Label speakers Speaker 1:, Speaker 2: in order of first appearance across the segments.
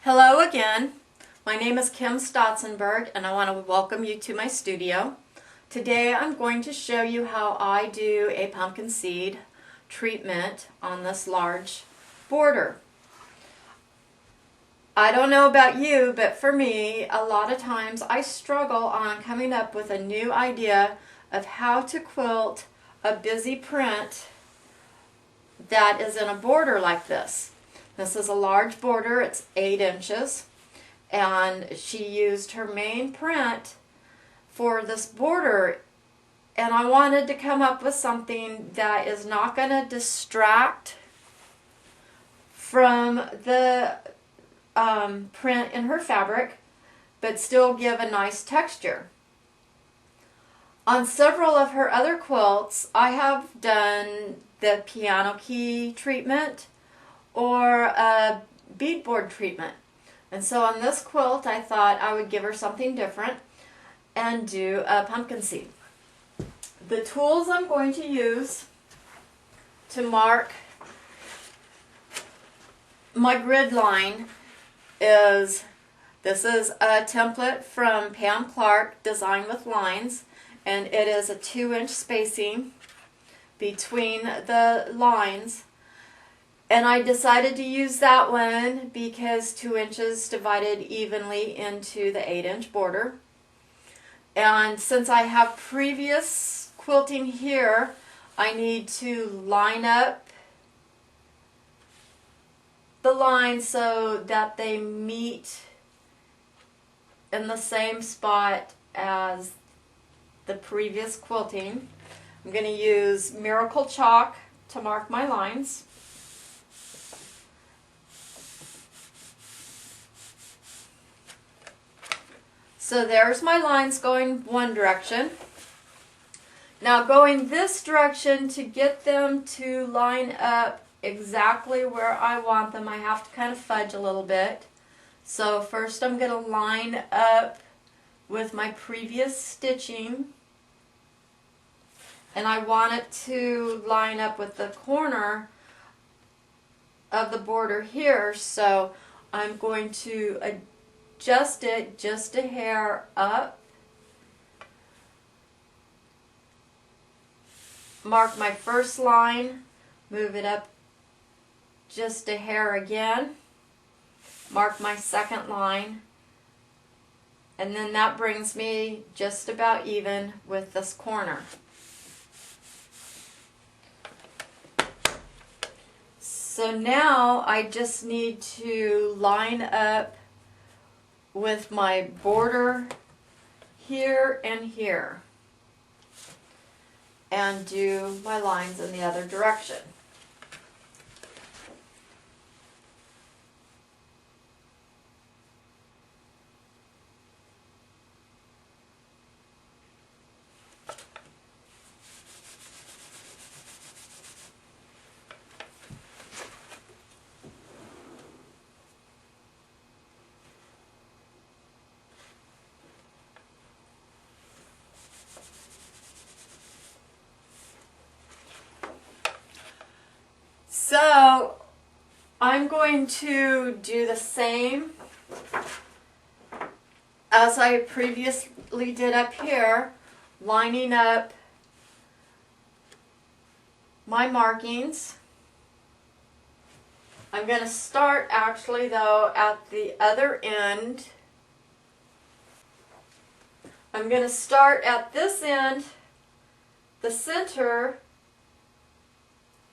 Speaker 1: Hello again. My name is Kim Stotsenberg and I want to welcome you to my studio. Today I'm going to show you how I do a pumpkin seed treatment on this large border. I don't know about you, but for me, a lot of times I struggle on coming up with a new idea of how to quilt a busy print that is in a border like this. This is a large border, it's 8 inches, and she used her main print for this border, and I wanted to come up with something that is not going to distract from the print in her fabric, but still give a nice texture. On several of her other quilts, I have done the piano key treatment or a beadboard treatment. And so on this quilt, I thought I would give her something different and do a pumpkin seed. The tools I'm going to use to mark my grid line is, this is a template from Pam Clark, Design with Lines, and it is a 2-inch spacing between the lines. And I decided to use that one because 2 inches divided evenly into the 8-inch border. And since I have previous quilting here, I need to line up the lines so that they meet in the same spot as the previous quilting. I'm going to use Miracle Chalk to mark my lines. So there's my lines going one direction. Now going this direction, to get them to line up exactly where I want them, I have to kind of fudge a little bit. So first I'm going to line up with my previous stitching, and I want it to line up with the corner of the border here, so I'm going to adjust it just a hair up, mark my first line, move it up just a hair again, mark my second line, and then that brings me just about even with this corner. So now I just need to line up with my border here and here and do my lines in the other direction. So I'm going to do the same as I previously did up here, lining up my markings. I'm going to start actually though at the other end. I'm going to start at this end, the center,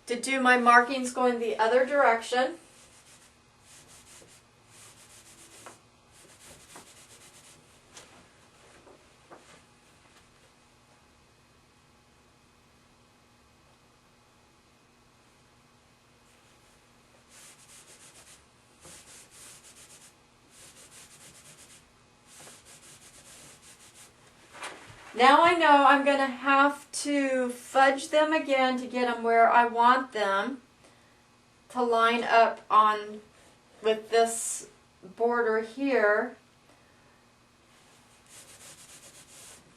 Speaker 1: to do my markings going the other direction. Now I know I'm going to have to fudge them again to get them where I want them to line up on with this border here.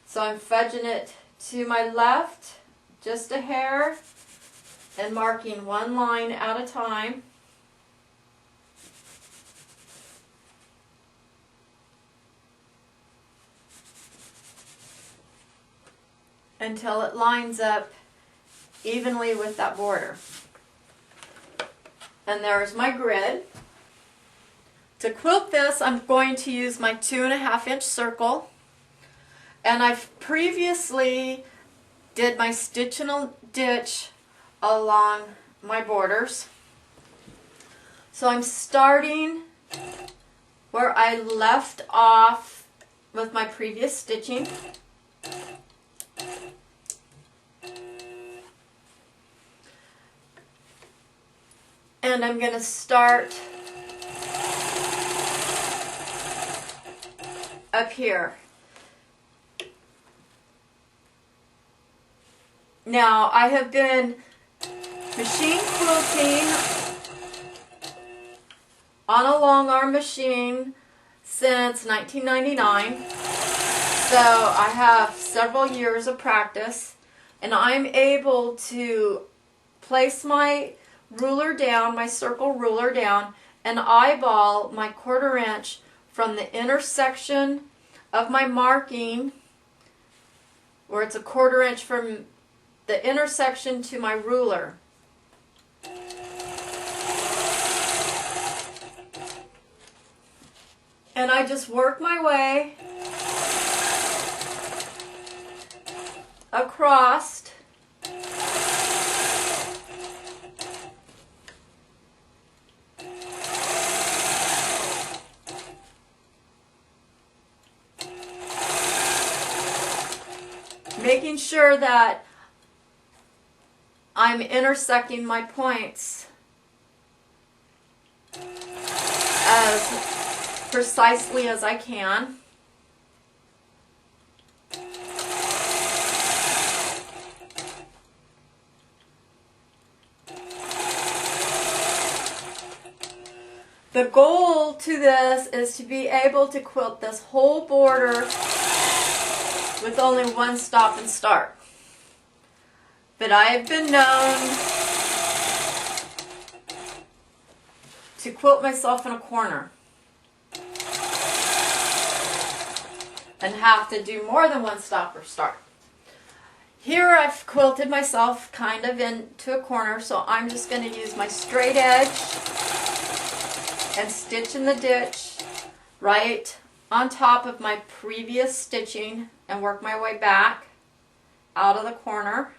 Speaker 1: So I'm fudging it to my left just a hair and marking one line at a time. until it lines up evenly with that border. And there's my grid. To quilt this, I'm going to use my 2.5 inch circle. And I've previously did my stitch and ditch along my borders. So I'm starting where I left off with my previous stitching. And I'm going to start up here. Now, I have been machine quilting on a long arm machine since 1999. So I have several years of practice, and I'm able to place my ruler down, my circle ruler down, and eyeball my 1/4 inch from the intersection of my marking, where it's a 1/4 inch from the intersection to my ruler. And I just work my way across. Making sure that I'm intersecting my points as precisely as I can. The goal to this is to be able to quilt this whole border with only one stop and start. But I have been known to quilt myself in a corner and have to do more than one stop or start. Here I've quilted myself kind of into a corner, so I'm just going to use my straight edge and stitch in the ditch right on top of my previous stitching and work my way back out of the corner.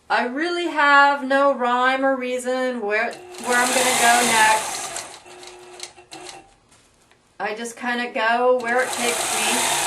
Speaker 1: I really have no rhyme or reason where I'm going to go next. I just kind of go where it takes me.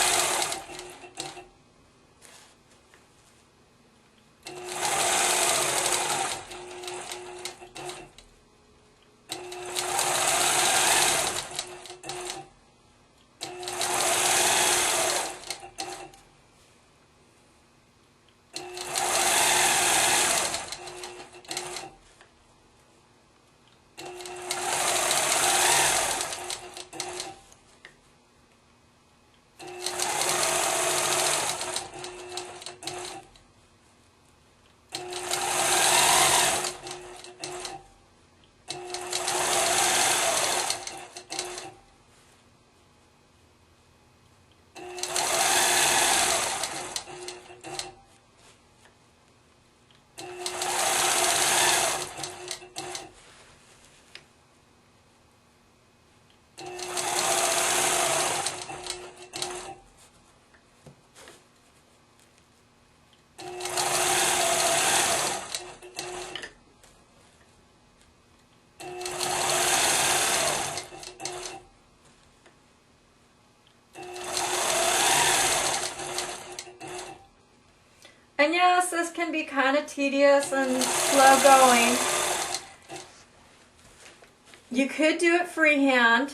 Speaker 1: And yes, this can be kind of tedious and slow going. You could do it freehand,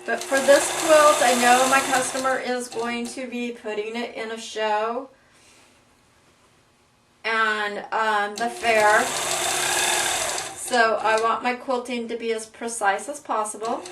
Speaker 1: but for this quilt, I know my customer is going to be putting it in a show and the fair. So I want my quilting to be as precise as possible.